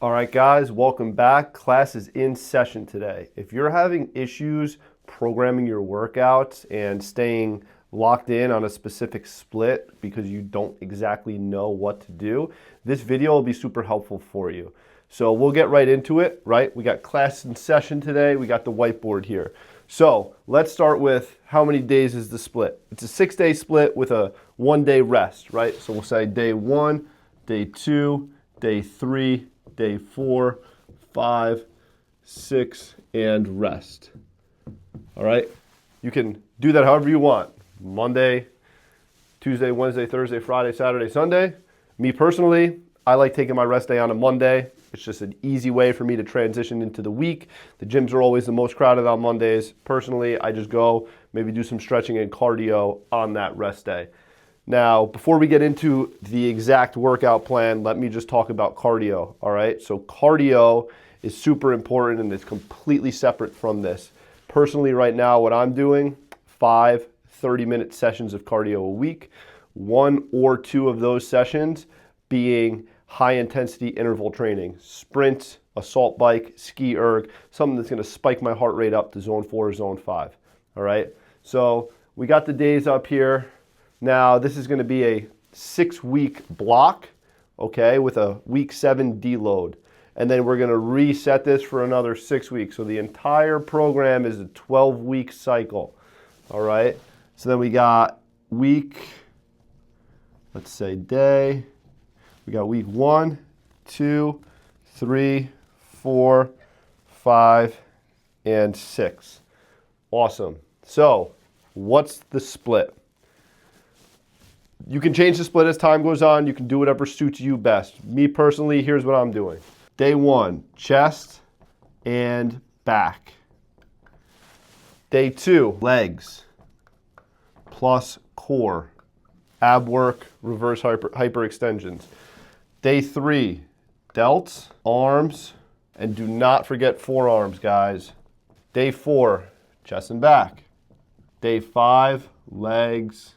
All right, guys, welcome back. Class is in session today. If you're having issues programming your workouts and staying locked in on a specific split because you don't exactly know what to do, this video will be super helpful for you. So we'll get right into it, right? We got class in session today. We got the whiteboard here. So let's start with how many days is the split? It's a 6-day split with a 1-day rest, right? So we'll say day 1, day 2, day 3, day 4, 5, 6, and rest. All right? You can do that however you want. Monday, Tuesday, Wednesday, Thursday, Friday, Saturday, Sunday. Me personally, I like taking my rest day on a Monday. It's just an easy way for me to transition into the week. The gyms are always the most crowded on Mondays. Personally, I just go, maybe do some stretching and cardio on that rest day. Now, before we get into the exact workout plan, let me just talk about cardio, all right? So cardio is super important and it's completely separate from this. Personally, right now, what I'm doing, 5 30-minute sessions of cardio a week, 1 or 2 of those sessions being high-intensity interval training, sprints, assault bike, ski erg, something that's gonna spike my heart rate up to zone 4 or zone 5, all right? So we got the days up here. Now, this is gonna be a 6-week block, okay, with a week 7 deload. And then we're gonna reset this for another 6 weeks. So the entire program is a 12-week cycle, all right? So then we got week, let's say day, we got week 1, 2, 3, 4, 5, and 6. Awesome. So what's the split? You can change the split as time goes on. You can do whatever suits you best. Me personally, here's what I'm doing. Day 1, chest and back. Day 2, legs plus core, ab work, reverse hyperextensions. Day 3, delts, arms, and do not forget forearms, guys. Day 4, chest and back. Day 5, legs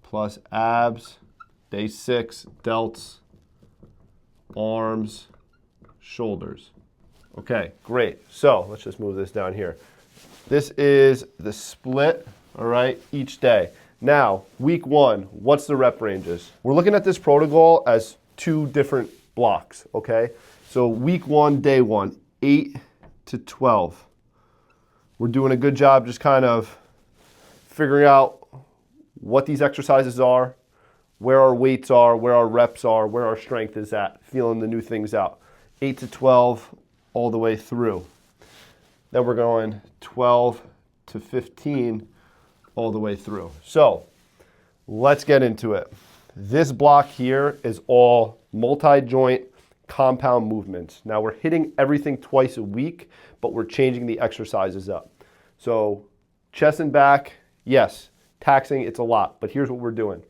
plus abs. Day 6, delts, arms, shoulders. Okay, great. So let's just move this down here. This is the split, all right, each day. Now, week 1, what's the rep ranges? We're looking at this protocol as 2 different blocks, okay? So week 1, day 1, 8 to 12. We're doing a good job just kind of figuring out what these exercises are, where our weights are, where our reps are, where our strength is at, feeling the new things out. 8 to 12 all the way through. Then we're going 12 to 15 all the way through. So let's get into it. This block here is all multi-joint compound movements. Now we're hitting everything twice a week, but we're changing the exercises up. So chest and back, yes, taxing, it's a lot, but here's what we're doing.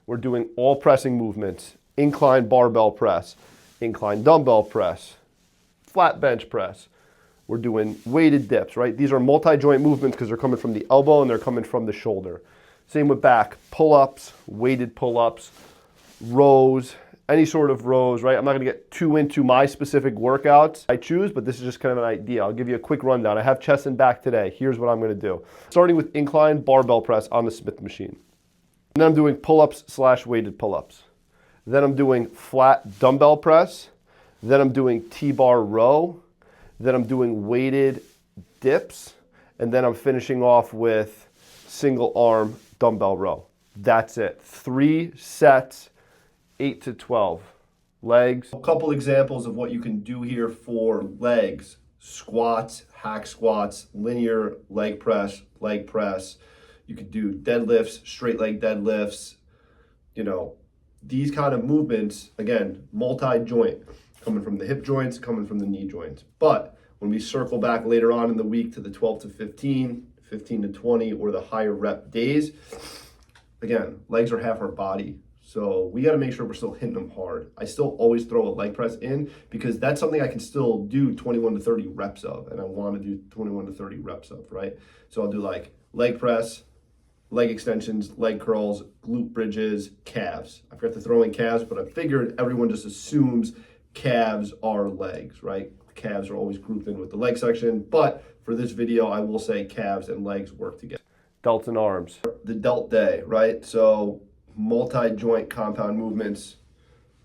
We're doing all pressing movements, incline barbell press, incline dumbbell press, flat bench press. We're doing weighted dips, right? These are multi-joint movements because they're coming from the elbow and they're coming from the shoulder. Same with back, pull-ups, weighted pull-ups, rows, any sort of rows, right? I'm not gonna get too into my specific workouts I choose, but this is just kind of an idea. I'll give you a quick rundown. I have chest and back today. Here's what I'm gonna do. Starting with incline barbell press on the Smith machine. And then I'm doing pull-ups / weighted pull-ups. Then I'm doing flat dumbbell press. Then I'm doing T-bar row. Then I'm doing weighted dips. And then I'm finishing off with single arm dumbbell row. That's it. 3 sets, 8 to 12. Legs. A couple examples of what you can do here for legs. Squats, hack squats, linear leg press, leg press. You could do deadlifts, straight leg deadlifts. You know, these kind of movements, again, multi-joint, coming from the hip joints, coming from the knee joints. But when we circle back later on in the week to the 12 to 15, 15 to 20, or the higher rep days, again, legs are half our body. So we got to make sure we're still hitting them hard. I still always throw a leg press in because that's something I can still do 21 to 30 reps of, and I want to do 21 to 30 reps of, right? So I'll do like leg press, leg extensions, leg curls, glute bridges, calves. I forgot to throw in calves, but I figured everyone just assumes calves are legs, right? Calves are always grouped in with the leg section, but for this video, I will say calves and legs work together. Delts and arms. The delt day, right? So multi-joint compound movements,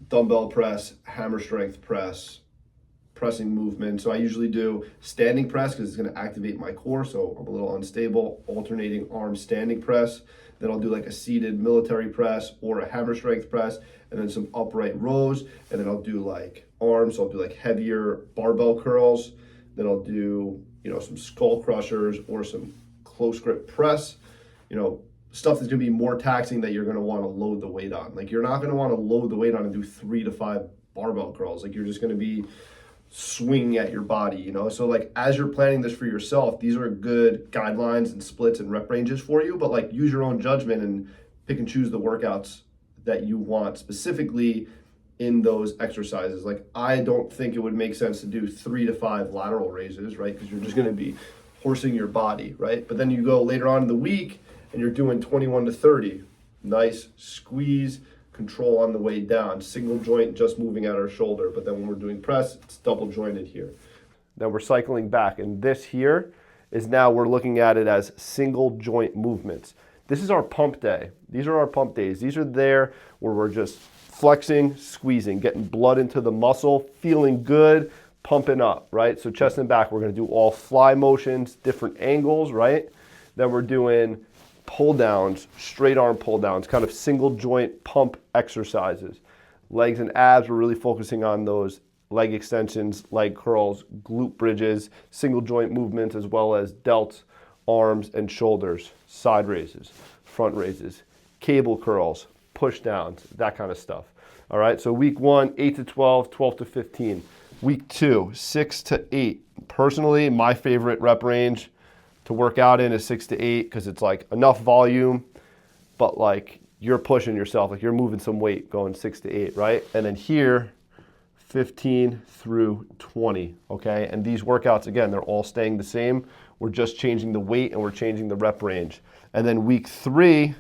dumbbell press, hammer strength press, pressing movement. So I usually do standing press because it's going to activate my core, so I'm a little unstable. Alternating arm standing press. Then I'll do like a seated military press or a hammer strength press, and then some upright rows. And then I'll do like arms. So I'll do like heavier barbell curls. Then I'll do, some skull crushers or some close grip press. Stuff that's going to be more taxing that you're going to want to load the weight on. Like, you're not going to want to load the weight on and do 3 to 5 barbell curls. Like, you're just going to be swinging at your body, So like, as you're planning this for yourself, these are good guidelines and splits and rep ranges for you, but like, use your own judgment and pick and choose the workouts that you want specifically in those exercises. Like, I don't think it would make sense to do 3 to 5 lateral raises, right? Because you're just going to be horsing your body, right? But then you go later on in the week and you're doing 21 to 30. Nice squeeze, control on the way down. Single joint just moving at our shoulder. But then when we're doing press, it's double jointed here. Then we're cycling back. And this here is now we're looking at it as single joint movements. This is our pump day. These are our pump days. These are there where we're just flexing, squeezing, getting blood into the muscle, feeling good, pumping up, right? So chest and back, we're going to do all fly motions, different angles, right? Then we're doing pull downs, straight arm pull downs, kind of single joint pump exercises. Legs and abs, we're really focusing on those leg extensions, leg curls, glute bridges, single joint movements, as well as delts, arms and shoulders, side raises, front raises, cable curls, push downs, that kind of stuff. All right, so week 1, 8 to 12, 12 to 15. Week 2, 6 to 8. Personally, my favorite rep range to work out in is 6 to 8 because it's like enough volume, but like you're pushing yourself, like you're moving some weight going 6 to 8, right? And then here, 15 through 20, okay? And these workouts, again, they're all staying the same. We're just changing the weight and we're changing the rep range. And then week 3,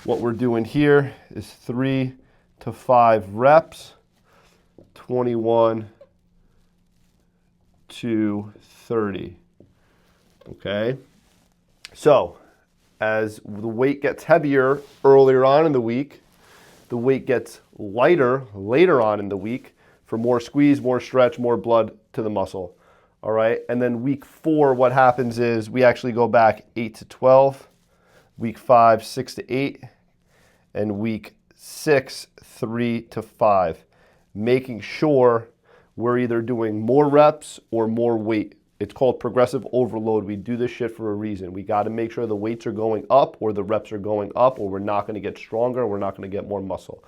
what we're doing here is 3 to 5 reps, 21 to 30. Okay, so as the weight gets heavier earlier on in the week, the weight gets lighter later on in the week for more squeeze, more stretch, more blood to the muscle. All right, and then week 4, what happens is we actually go back 8 to 12, week 5, 6 to 8, and week 6, 3 to 5, making sure we're either doing more reps or more weight. It's called progressive overload. We do this shit for a reason. We got to make sure the weights are going up or the reps are going up, or we're not going to get stronger. We're not going to get more muscle.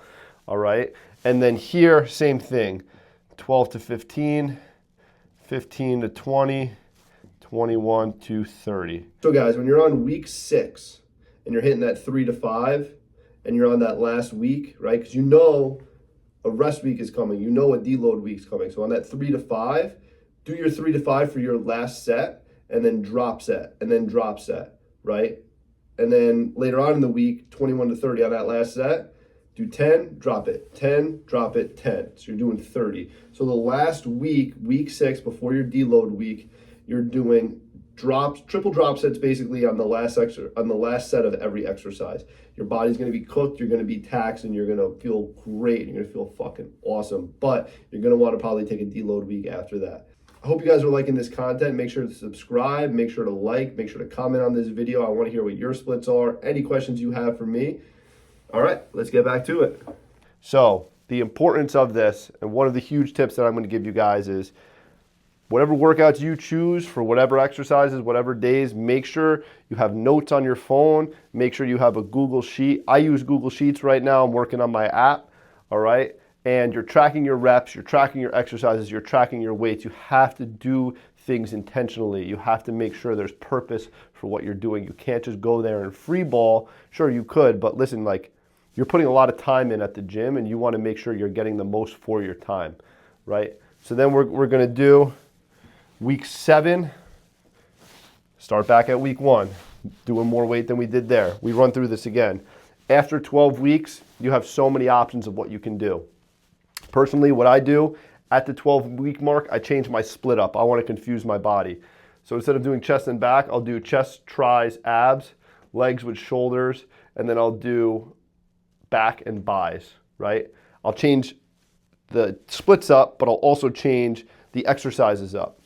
All right. And then here, same thing, 12 to 15, 15 to 20, 21 to 30. So guys, when you're on week 6 and you're hitting that 3 to 5 and you're on that last week, right? Because a rest week is coming. A deload week is coming. So on that 3 to 5, do your 3 to 5 for your last set, and then drop set, and then drop set, right? And then later on in the week, 21 to 30 on that last set, do 10, drop it, 10, drop it, 10. So you're doing 30. So the last week, week 6, before your deload week, you're doing triple drop sets basically on the last set of every exercise. Your body's going to be cooked, you're going to be taxed, and you're going to feel great. You're going to feel fucking awesome. But you're going to want to probably take a deload week after that. I hope you guys are liking this content. Make sure to subscribe, make sure to like, make sure to comment on this video. I want to hear what your splits are, any questions you have for me. All right, let's get back to it. So the importance of this, and one of the huge tips that I'm going to give you guys is whatever workouts you choose for whatever exercises, whatever days, make sure you have notes on your phone. Make sure you have a Google Sheet. I use Google Sheets right now. I'm working on my app, all right? And you're tracking your reps, you're tracking your exercises, you're tracking your weights. You have to do things intentionally. You have to make sure there's purpose for what you're doing. You can't just go there and free ball. Sure, you could, but listen, like, you're putting a lot of time in at the gym and you want to make sure you're getting the most for your time, right? So then we're going to do week 7, start back at week 1, doing more weight than we did there. We run through this again. After 12 weeks, you have so many options of what you can do. Personally, what I do at the 12-week mark, I change my split up. I want to confuse my body. So instead of doing chest and back, I'll do chest, tris, abs, legs with shoulders, and then I'll do back and bis, right? I'll change the splits up, but I'll also change the exercises up.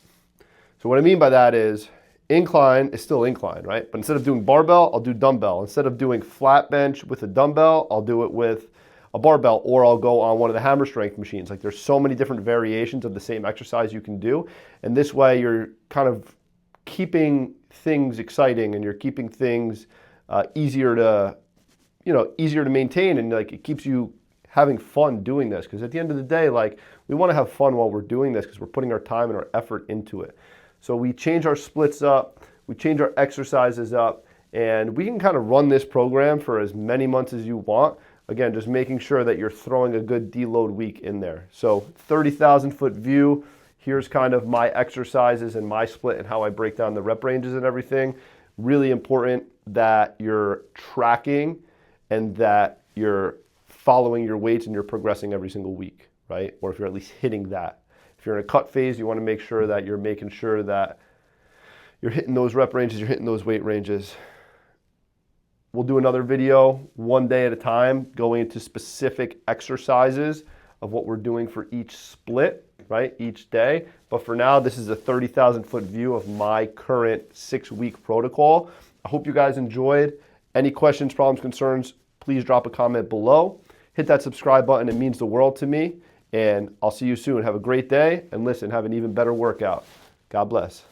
So what I mean by that is incline is still incline, right? But instead of doing barbell, I'll do dumbbell. Instead of doing flat bench with a dumbbell, I'll do it with a barbell, or I'll go on one of the hammer strength machines. Like there's so many different variations of the same exercise you can do. And this way you're kind of keeping things exciting and you're keeping things easier to maintain, and like it keeps you having fun doing this. Because at the end of the day, like we want to have fun while we're doing this because we're putting our time and our effort into it. So we change our splits up, we change our exercises up, and we can kind of run this program for as many months as you want. Again, just making sure that you're throwing a good deload week in there. So 30,000 foot view, here's kind of my exercises and my split and how I break down the rep ranges and everything. Really important that you're tracking and that you're following your weights and you're progressing every single week, right? Or if you're at least hitting that. If you're in a cut phase, you want to make sure that you're making sure that you're hitting those rep ranges, you're hitting those weight ranges. We'll do another video one day at a time, going into specific exercises of what we're doing for each split, right, each day. But for now, this is a 30,000 foot view of my current 6-week protocol. I hope you guys enjoyed. Any questions, problems, concerns, please drop a comment below. Hit that subscribe button, it means the world to me. And I'll see you soon. Have a great day, and listen, have an even better workout. God bless.